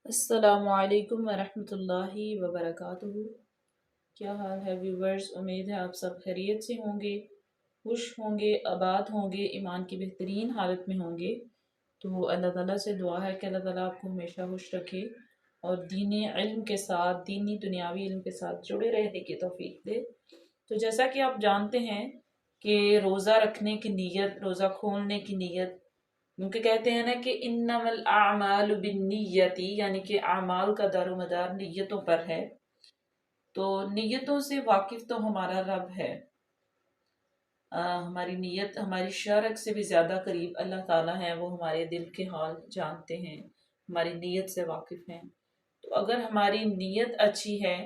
السلام علیکم ورحمۃ اللہ وبرکاتہ۔ کیا حال ہے ویورز؟ امید ہے آپ سب خیریت سے ہوں گے، خوش ہوں گے، آباد ہوں گے، ایمان کی بہترین حالت میں ہوں گے۔ تو اللہ تعالیٰ سے دعا ہے کہ اللہ تعالیٰ آپ کو ہمیشہ خوش رکھے اور دینی علم کے ساتھ، دینی دنیاوی علم کے ساتھ جڑے رہنے کی توفیق دے۔ تو جیسا کہ آپ جانتے ہیں کہ روزہ رکھنے کی نیت، روزہ کھولنے کی نیت، کیونکہ کہتے ہیں نا کہ انما الاعمال بالنیتی، یعنی کہ اعمال کا دار و مدار نیتوں پر ہے۔ تو نیتوں سے واقف تو ہمارا رب ہے، ہماری نیت ہماری شرک سے بھی زیادہ قریب اللہ تعالیٰ ہیں، وہ ہمارے دل کے حال جانتے ہیں، ہماری نیت سے واقف ہیں۔ تو اگر ہماری نیت اچھی ہے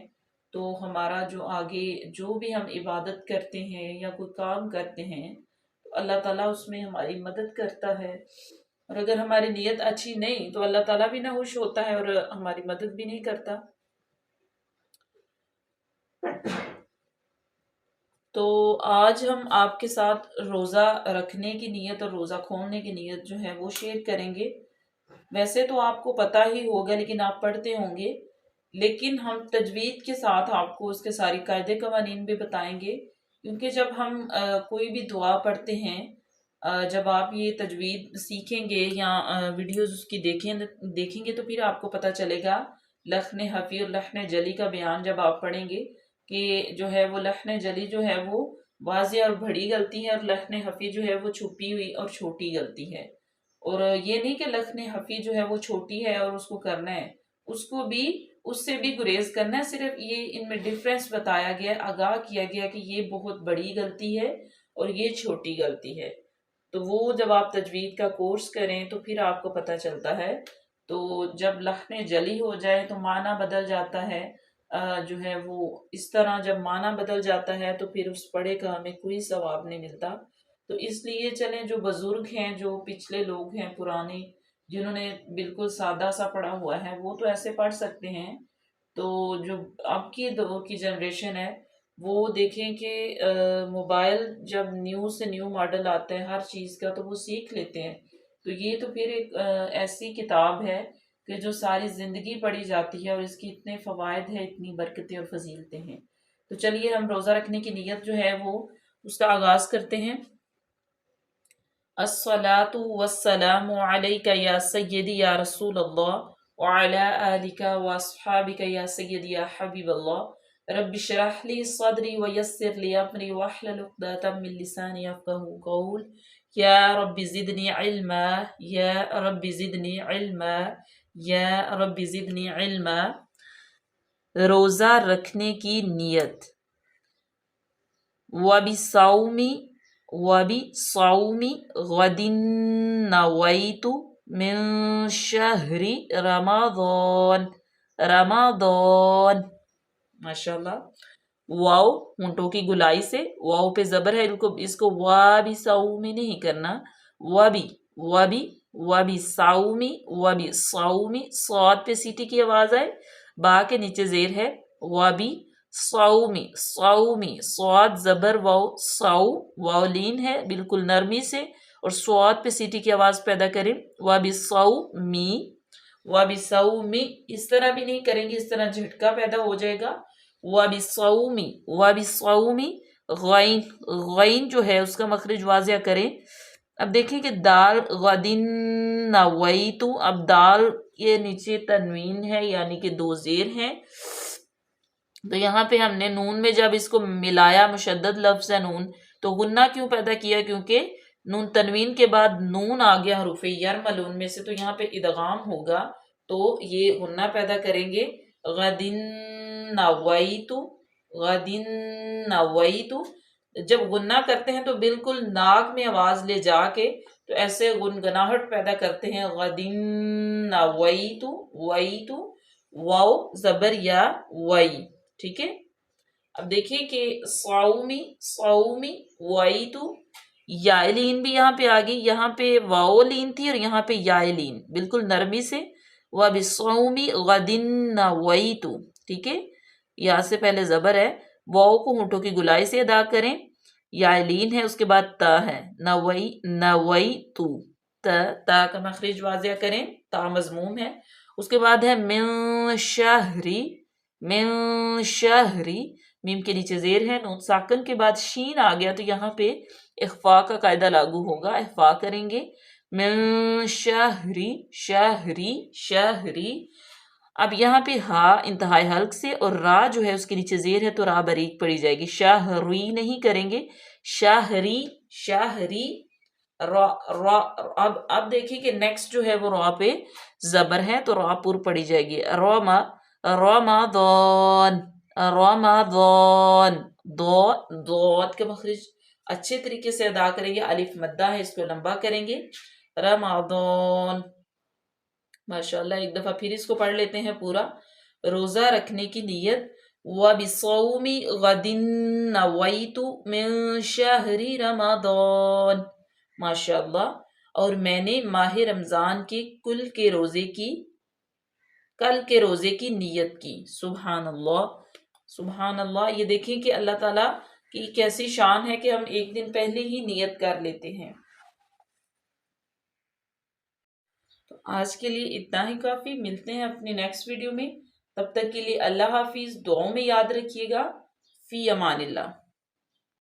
تو ہمارا جو آگے جو بھی ہم عبادت کرتے ہیں یا کوئی کام کرتے ہیں تو اللہ تعالیٰ اس میں ہماری مدد کرتا ہے، اور اگر ہماری نیت اچھی نہیں تو اللہ تعالیٰ بھی نہ خوش ہوتا ہے اور ہماری مدد بھی نہیں کرتا۔ تو آج ہم آپ کے ساتھ روزہ رکھنے کی نیت اور روزہ کھولنے کی نیت جو ہے وہ شیئر کریں گے۔ ویسے تو آپ کو پتہ ہی ہوگا، لیکن آپ پڑھتے ہوں گے، لیکن ہم تجوید کے ساتھ آپ کو اس کے ساری قاعدے قوانین بھی بتائیں گے، کیونکہ جب ہم کوئی بھی دعا پڑھتے ہیں، جب آپ یہ تجوید سیکھیں گے یا ویڈیوز اس کی دیکھیں گے تو پھر آپ کو پتہ چلے گا لحن حفی اور لحن جلی کا بیان جب آپ پڑھیں گے کہ جو ہے وہ لحن جلی جو ہے وہ واضح اور بڑی غلطی ہے، اور لحن حفی جو ہے وہ چھپی ہوئی اور چھوٹی غلطی ہے۔ اور یہ نہیں کہ لحن حفی جو ہے وہ چھوٹی ہے اور اس کو کرنا ہے، اس کو بھی اس سے بھی گریز کرنا ہے، صرف یہ ان میں ڈفرینس بتایا گیا، آگاہ کیا گیا کہ یہ بہت بڑی غلطی ہے اور یہ چھوٹی غلطی ہے۔ تو وہ جب آپ تجوید کا کورس کریں تو پھر آپ کو پتہ چلتا ہے۔ تو جب لحن جلی ہو جائے تو معنی بدل جاتا ہے، جو ہے وہ اس طرح جب معنی بدل جاتا ہے تو پھر اس پڑھے کا ہمیں کوئی ثواب نہیں ملتا۔ تو اس لیے چلیں، جو بزرگ ہیں، جو پچھلے لوگ ہیں پرانے، جنہوں نے بالکل سادہ سا پڑھا ہوا ہے، وہ تو ایسے پڑھ سکتے ہیں۔ تو جو اب کی دور کی جنریشن ہے وہ دیکھیں کہ موبائل جب نیو سے نیو ماڈل آتا ہے ہر چیز کا تو وہ سیکھ لیتے ہیں۔ تو یہ تو پھر ایک ایسی کتاب ہے کہ جو ساری زندگی پڑھی جاتی ہے، اور اس کی اتنے فوائد ہیں، اتنی برکتیں اور فضیلتیں ہیں۔ تو چلیے ہم روزہ رکھنے کی نیت جو ہے وہ اس کا آغاز کرتے ہیں۔ الصلاۃ والسلام علیک یا سیدی یا رسول اللہ وعلی آلک واصحابک یا سیدی یا حبیب اللہ، رب اشرح لی صدری ویسر لی امری واحلل عقدۃ من لسانی یفقہوا قول، یا رب زدنی علما، یا رب زدنی علما، یا رب زدنی علما۔ روزہ رکھنے کی نیت۔ وبصوم غد نویت من شہر رمضان، رمضان، ماشاءاللہ۔ واو ہونٹوں کی گلائی سے، واو پہ زبر ہے، اس کو وبصوم نہیں کرنا، وبصوم، وبصوم، صاد پہ سیٹی کی آواز آئے، با کے نیچے زیر ہے، صومی، صومی، صاد زبر واو، واو لین ہے بالکل نرمی سے، اور صاد پہ سیٹی کی آواز پیدا کریں، وبصومی، وبصومی، اس طرح بھی نہیں کریں گے، اس طرح جھٹکا پیدا ہو جائے گا۔ وبصومی، وبصومی، غین، غین جو ہے اس کا مخرج واضح کریں۔ اب دیکھیں کہ دال غدن نویتو، اب دال یہ نیچے تنوین ہے یعنی کہ دو زیر ہیں، تو یہاں پہ ہم نے نون میں جب اس کو ملایا، مشدد لفظ ہے نون، تو غنہ کیوں پیدا کیا؟ کیونکہ نون تنوین کے بعد نون آ گیا حروف یرملون میں سے، تو یہاں پہ ادغام ہوگا تو یہ غنہ پیدا کریں گے۔ غدن نویتو، غدن نویتو، جب غنہ کرتے ہیں تو بالکل ناک میں آواز لے جا کے تو ایسے گنگناہٹ پیدا کرتے ہیں، غدن نویتو، ویتو، واو زبر یا وی، ٹھیک ہے۔ اب دیکھیں کہ صومی، صومی، ویتو، یا لین بھی یہاں پہ آگئی، یہاں پہ واو لین تھی اور یہاں پہ یا لین، بالکل نرمی سے، وبصوم غد نویتو، ٹھیک ہے، یا سے پہلے زبر ہے، واو کو ہونٹوں کی گلائی سے ادا کریں، یا لین ہے، اس کے بعد تا ہے، نویتو، تا کا مخرج واضح کریں، تا مضموم ہے، اس کے بعد ہے من شہری، من شہری، میم کے نیچے زیر ہے، نون ساکن کے بعد شین آ گیا تو یہاں پہ اخفا کا قاعدہ لاگو ہوگا، اخفا کریں گے، من شہری، شہری، شہری۔ اب یہاں پہ ہا انتہائی حلق سے اور را جو ہے اس کے نیچے زیر ہے تو را باریک پڑی جائے گی، شہری نہیں کریں گے، شہری، شہری، را را۔ اب دیکھیں کہ نیکسٹ جو ہے وہ را پہ زبر ہے تو را پر پڑی جائے گی، روما، رمضان، رمضان، دو کے مخرج اچھے طریقے سے ادا کریں گے، الف مدہ ہے اس کو لمبا کریں گے، رمضان۔ ماشاءاللہ، ایک دفعہ پھر اس کو پڑھ لیتے ہیں پورا۔ روزہ رکھنے کی نیت، وَبِصَوْمِ غَدٍ نَوَيْتُ مِن شَهْرِ رَمَضَانَ، ماشاءاللہ، اور میں نے ماہ رمضان کے کل کے روزے کی، کل کے روزے کی نیت کی، سبحان اللہ، سبحان اللہ۔ یہ دیکھیں کہ اللہ تعالیٰ کی کیسی شان ہے کہ ہم ایک دن پہلے ہی نیت کر لیتے ہیں۔ تو آج کے لیے اتنا ہی کافی، ملتے ہیں اپنی نیکسٹ ویڈیو میں، تب تک کے لیے اللہ حافظ، دعاؤں میں یاد رکھیے گا، فی امان اللہ۔